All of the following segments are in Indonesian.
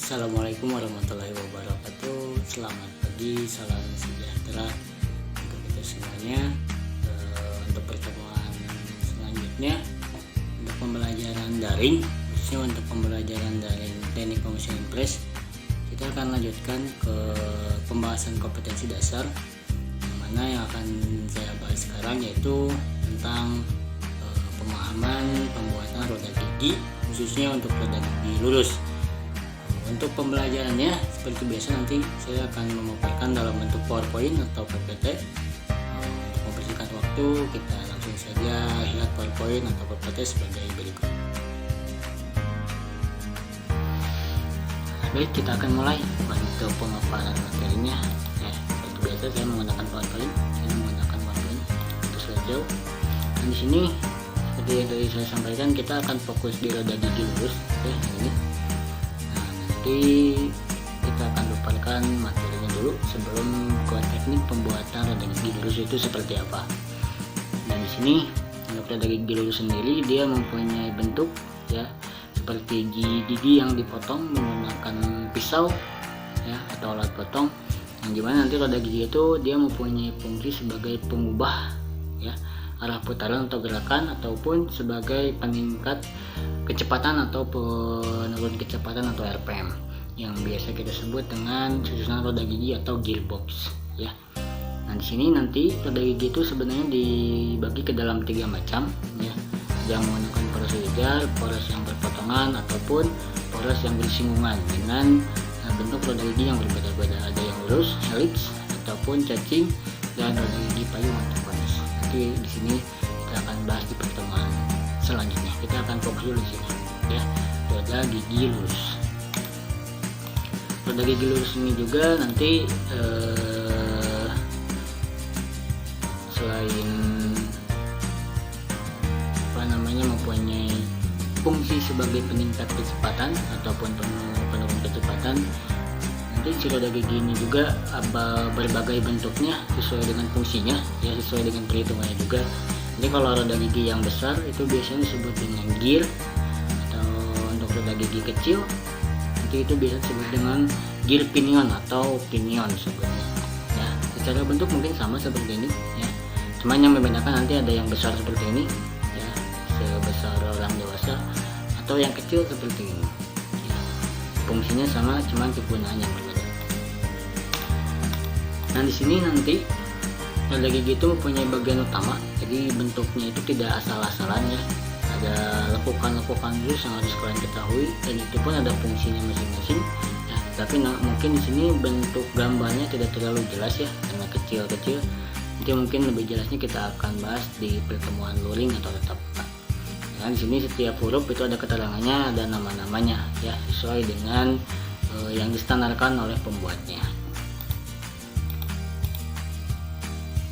Assalamualaikum warahmatullahi wabarakatuh. Selamat pagi, salam sejahtera untuk kita semuanya. Untuk pertemuan selanjutnya untuk pembelajaran daring, khususnya untuk pembelajaran daring teknik komputer impress, kita akan lanjutkan ke pembahasan kompetensi dasar, yang mana yang akan saya bahas sekarang yaitu tentang pemahaman pembuatan roda gigi, khususnya untuk roda gigi lurus. Untuk pembelajarannya seperti biasa nanti saya akan memaparkan dalam bentuk PowerPoint atau PPT. Untuk mempersingkat waktu, kita langsung saja lihat PowerPoint atau PPT sebagai berikut. Baik, kita akan mulai untuk pemaparan materinya. Ya, seperti biasa saya menggunakan PowerPoint. Untuk slide jauh. Dan di sini seperti yang tadi saya sampaikan, kita akan fokus di roda gigi lurus. Ya, ini. Kita akan lupakan materinya dulu sebelum ke teknik pembuatan roda gigi lurus itu seperti apa. Dan di sini untuk roda gigi lurus sendiri dia mempunyai bentuk ya seperti gigi yang dipotong menggunakan pisau ya atau alat potong, yang dimana nanti roda gigi itu dia mempunyai fungsi sebagai pengubah ya arah putaran atau gerakan, ataupun sebagai peningkat kecepatan atau penurun kecepatan atau RPM, yang biasa kita sebut dengan susunan roda gigi atau gearbox ya. Nah di sini nanti roda gigi itu sebenarnya dibagi ke dalam 3 macam ya, yang menggunakan poros linear, poros yang berpotongan, ataupun poros yang bersinggungan dengan bentuk roda gigi yang berbeda-beda. Ada yang lurus, helix, ataupun cacing, dan roda gigi payung atau konis. Nanti di sini kita akan bahas di pertemuan selanjutnya. Kita akan fokus dulu di sini ya, roda gigi lurus. Roda gigi lurus ini juga nanti selain mempunyai fungsi sebagai peningkat kecepatan ataupun penurun kecepatan, nanti si roda gigi ini juga berbagai bentuknya sesuai dengan fungsinya ya, sesuai dengan perhitungannya juga. Jadi kalau roda gigi yang besar itu biasanya disebut dengan gear, atau untuk roda gigi kecil nanti itu biasa disebut dengan gear pinion atau pinion sebetulnya ya. Secara bentuk mungkin sama seperti ini ya, cuman yang membedakan nanti ada yang besar seperti ini ya, sebesar orang dewasa, atau yang kecil seperti ini ya. Fungsinya sama, cuman kegunaannya yang berbeda. Nah di sini nanti roda gigi itu mempunyai bagian utama, jadi bentuknya itu tidak asal-asalan ya, ada lekukan-lekukan khusus yang harus kalian ketahui, dan itu pun ada fungsinya masing-masing ya. Tapi mungkin di sini bentuk gambarnya tidak terlalu jelas ya, karena kecil-kecil. Nanti mungkin lebih jelasnya kita akan bahas di pertemuan luring atau tetap muka. Nah di sini setiap huruf itu ada keterangannya, ada nama-namanya ya, sesuai dengan yang distandarkan oleh pembuatnya.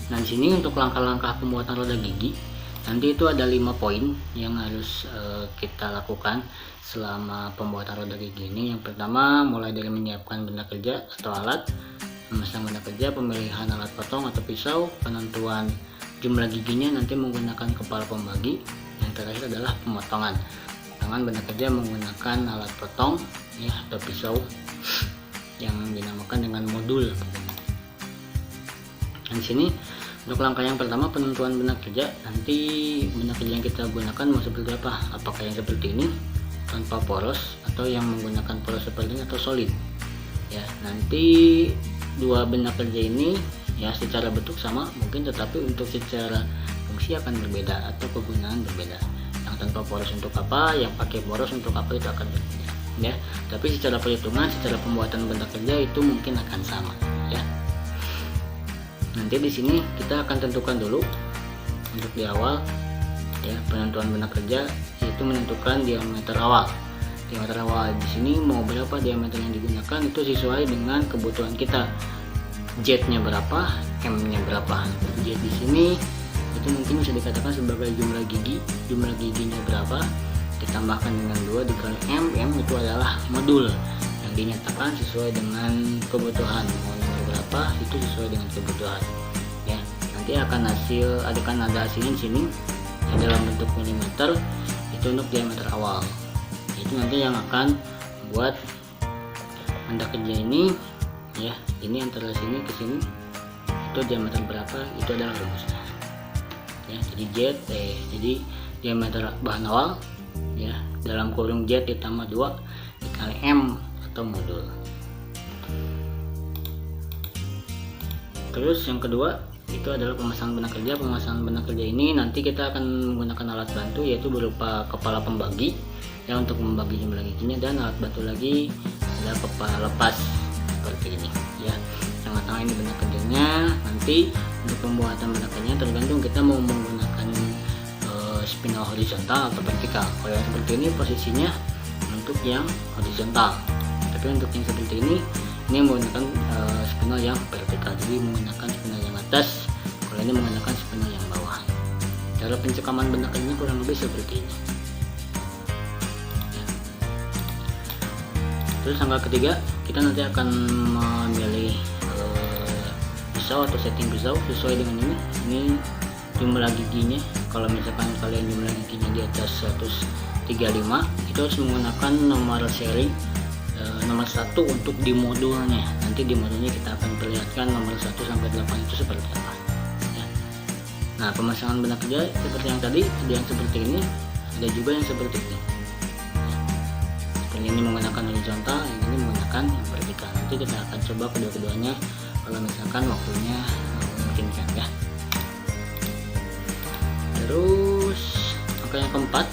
Nah di sini untuk langkah-langkah pembuatan roda gigi nanti itu ada 5 poin yang harus kita lakukan selama pembuatan roda gigi ini. Yang pertama, mulai dari menyiapkan benda kerja atau alat, memasang benda kerja, pemilihan alat potong atau pisau, penentuan jumlah giginya nanti menggunakan kepala pembagi. Yang terakhir adalah pemotongan benda kerja menggunakan alat potong ya atau pisau yang dinamakan dengan modul. Dan di sini untuk langkah yang pertama, penentuan benda kerja. Nanti benda kerja yang kita gunakan mau seperti apa? Apakah yang seperti ini tanpa poros, atau yang menggunakan poros seperti ini atau solid? Ya, nanti dua benda kerja ini ya secara bentuk sama mungkin, tetapi untuk secara fungsi akan berbeda atau kegunaan berbeda. Yang tanpa poros untuk apa, yang pakai poros untuk apa, itu akan berbeda ya. Tapi secara perhitungan, secara pembuatan benda kerja itu mungkin akan sama ya. Nanti di sini kita akan tentukan dulu untuk di awal ya, penentuan benda kerja yaitu menentukan diameter awal. Diameter awal di sini mau berapa diameter yang digunakan itu sesuai dengan kebutuhan kita. J-nya berapa, M-nya berapa. J di sini itu mungkin bisa dikatakan sebagai jumlah gigi. Jumlah giginya berapa ditambahkan dengan 2 dikali M. M itu adalah modul yang dinyatakan sesuai dengan kebutuhan. Berapa itu sesuai dengan kebutuhan ya. Nanti akan ada hasilnya di sini yang dalam bentuk milimeter, itu untuk diameter awal. Itu nanti yang akan membuat benda kerja ini ya, ini antara sini ke sini itu diameter berapa, itu adalah rumusnya ya. Jadi jadi diameter bahan awal ya dalam kurung Z ditambah 2 dikali M atau modul. Terus yang kedua itu adalah pemasangan benda kerja. Pemasangan benda kerja ini nanti kita akan menggunakan alat bantu, yaitu berupa kepala pembagi ya untuk membagi jumlah giginya, dan alat bantu lagi ada kepala lepas seperti ini ya. Yang tengah ini benda kerjanya. Nanti untuk pembuatan benda kerjanya tergantung kita mau menggunakan spinal horizontal atau vertikal. Kalau yang seperti ini posisinya untuk yang horizontal, tapi untuk yang seperti ini menggunakan spinal yang vertikal, jadi menggunakan spinal yang atas, kalau ini menggunakan spinal yang bawah. Cara pencekaman benda kerjanya kurang lebih seperti ini ya. Terus langkah ketiga, kita nanti akan memilih pisau atau setting pisau sesuai dengan ini jumlah giginya. Kalau misalkan kalian jumlah giginya di atas 135, itu harus menggunakan nomor seri nomor 1 untuk di modulnya. Nanti di modulnya kita akan perlihatkan nomor 1 sampai 8 itu seperti apa ya. Nah, pemasangan benda kerja seperti yang tadi, ada yang seperti ini, ada juga yang seperti ini ya. Seperti ini menggunakan horizontal, yang ini menggunakan yang vertikal. Nanti kita akan coba kedua-keduanya kalau misalkan waktunya memungkinkan ya. Terus angka yang keempat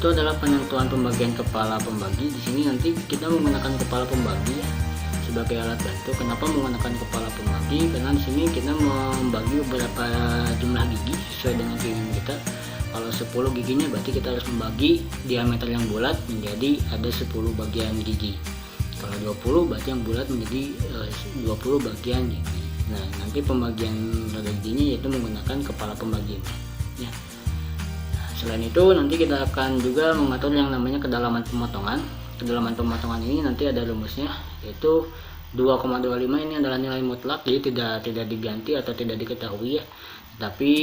itu adalah penentuan pembagian kepala pembagi. Di sini nanti kita menggunakan kepala pembagi ya, sebagai alat bantu. Kenapa menggunakan kepala pembagi? Karena di sini kita membagi beberapa jumlah gigi sesuai dengan keinginan kita. Kalau 10 giginya berarti kita harus membagi diameter yang bulat menjadi ada 10 bagian gigi. Kalau 20 berarti yang bulat menjadi 20 bagian gigi. Nah, nanti pembagian giginya yaitu menggunakan kepala pembagi ya. Selain itu nanti kita akan juga mengatur yang namanya kedalaman pemotongan. Kedalaman pemotongan ini nanti ada rumusnya, yaitu 2,25 ini adalah nilai mutlak, jadi tidak diganti atau tidak diketahui ya. Tapi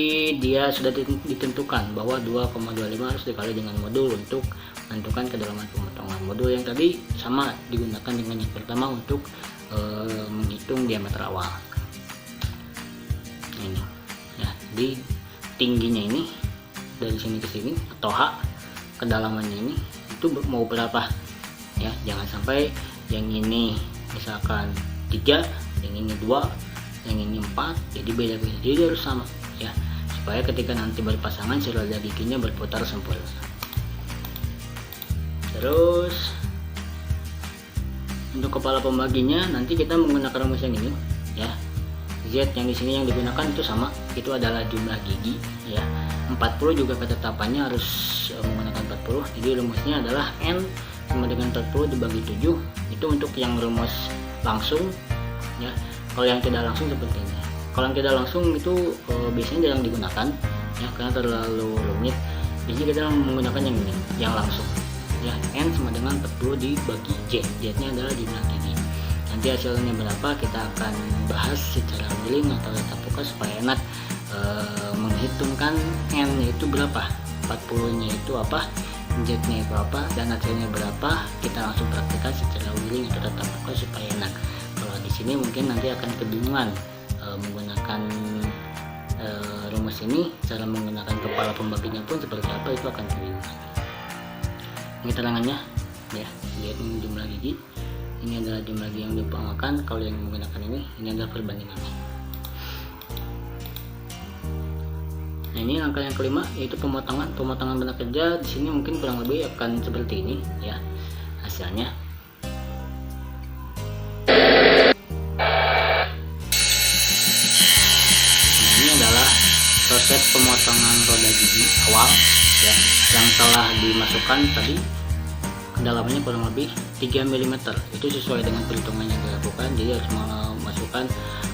dia sudah ditentukan bahwa 2,25 harus dikali dengan modul untuk menentukan kedalaman pemotongan. Modul yang tadi sama digunakan dengan yang pertama untuk menghitung diameter awal. Ini ya, di tingginya ini dari sini ke sini atau H, kedalamannya ini itu mau berapa ya. Jangan sampai yang ini misalkan 3, yang ini 2, yang ini 4, jadi beda-beda, jadi harus sama ya, supaya ketika nanti berpasangan si roda giginya berputar sempurna. Terus untuk kepala pembaginya nanti kita menggunakan rumus yang ini ya. Z yang di sini yang digunakan itu sama, itu adalah jumlah gigi ya. 40 juga ketetapannya harus menggunakan 40. Jadi rumusnya adalah N sama dengan 40 dibagi 7. Itu untuk yang rumus langsung ya. Kalau yang tidak langsung seperti ini. Kalau yang tidak langsung itu biasanya jarang digunakan ya, karena terlalu rumit. Jadi kita menggunakan yang ini, yang langsung ya. N sama dengan 40 dibagi Z. Z-nya adalah jumlah gigi. Nanti hasilnya berapa kita akan bahas secara miring atau tatap muka supaya enak menghitungkan N itu berapa, 40 nya itu apa, Z nya itu apa, dan hasilnya berapa. Kita langsung praktikkan secara miring atau tatap muka supaya enak. Kalau di sini mungkin nanti akan kebingungan menggunakan rumus ini, cara menggunakan kepala pembaginya pun seperti apa, itu akan kebingungan. Ini terangannya ya, lihat ini jumlah gigi, ini adalah jumlah gigi yang dipangakan. Kalau yang menggunakan ini adalah perbandingannya. Nah, ini angka yang kelima yaitu pemotongan benda kerja. Di sini mungkin kurang lebih akan seperti ini ya hasilnya. Nah, ini adalah proses pemotongan roda gigi awal ya, yang telah dimasukkan tadi. Kedalamannya kurang lebih 3 mm. Itu sesuai dengan perhitungan yang dilakukan. Jadi harus memasukkan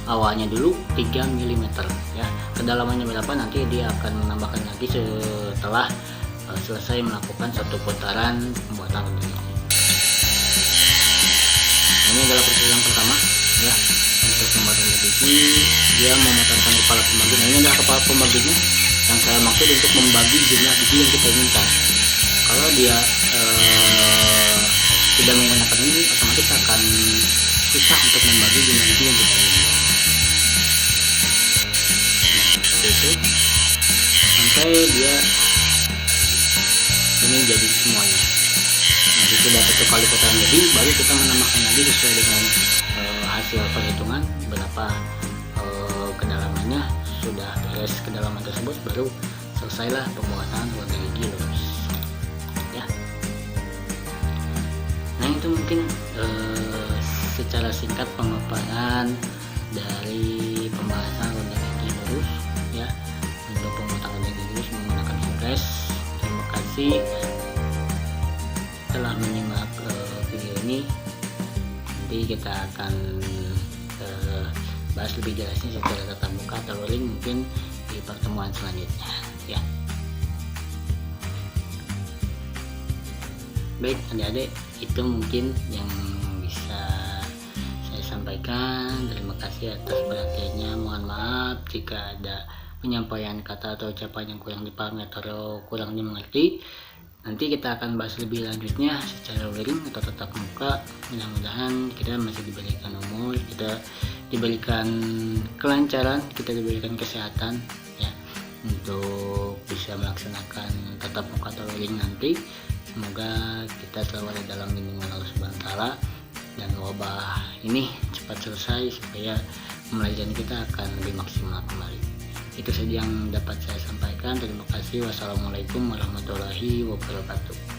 awalnya dulu 3 mm ya. Kedalamannya berapa nanti dia akan menambahkan lagi setelah selesai melakukan satu putaran pembuatan roda gigi. Ini adalah proses yang pertama ya, untuk pembuatan roda gigi. Dia memotongkan kepala pembagi. Nah, ini adalah kepala pembaginya yang saya maksud untuk membagi jumlah gigi yang kita inginkan. Kalau dia tidak menggunakan ini, otomatis akan susah untuk membagi dimensi yang kita inginkan. Seperti itu sampai dia ini jadi semuanya. Nanti sudah satu kali putaran jadi, baru kita menambahkan lagi sesuai dengan hasil perhitungan berapa kedalamannya. Sudah beres kedalaman tersebut, baru selesailah pembuatan wadah gigi lurus ya. Nah itu mungkin secara singkat pemaparan dari pembahasan wadah gigi lurus ya, untuk pemotongan wadah gigi lurus menggunakan flash. Terima kasih telah menyimak video ini. Nanti kita akan bahas lebih jelasnya secara tatap muka atau luring mungkin di pertemuan selanjutnya ya. Baik adik-adik, itu mungkin yang bisa saya sampaikan. Terima kasih atas perhatiannya. Mohon maaf jika ada penyampaian kata atau ucapan yang kurang dipahami atau kurang dimengerti. Nanti kita akan bahas lebih lanjutnya secara luring atau tatap muka. Mudah-mudahan kita masih diberikan umur, kita diberikan kelancaran, kita diberikan kesehatan ya, untuk bisa melaksanakan tatap muka atau luring nanti. Semoga kita selalu ada dalam lindungan Allah Subhanahu wa Ta'ala, dan wabah ini cepat selesai supaya pembelajaran kita akan lebih maksimal kembali. Itu saja yang dapat saya sampaikan. Terima kasih. Wassalamualaikum warahmatullahi wabarakatuh.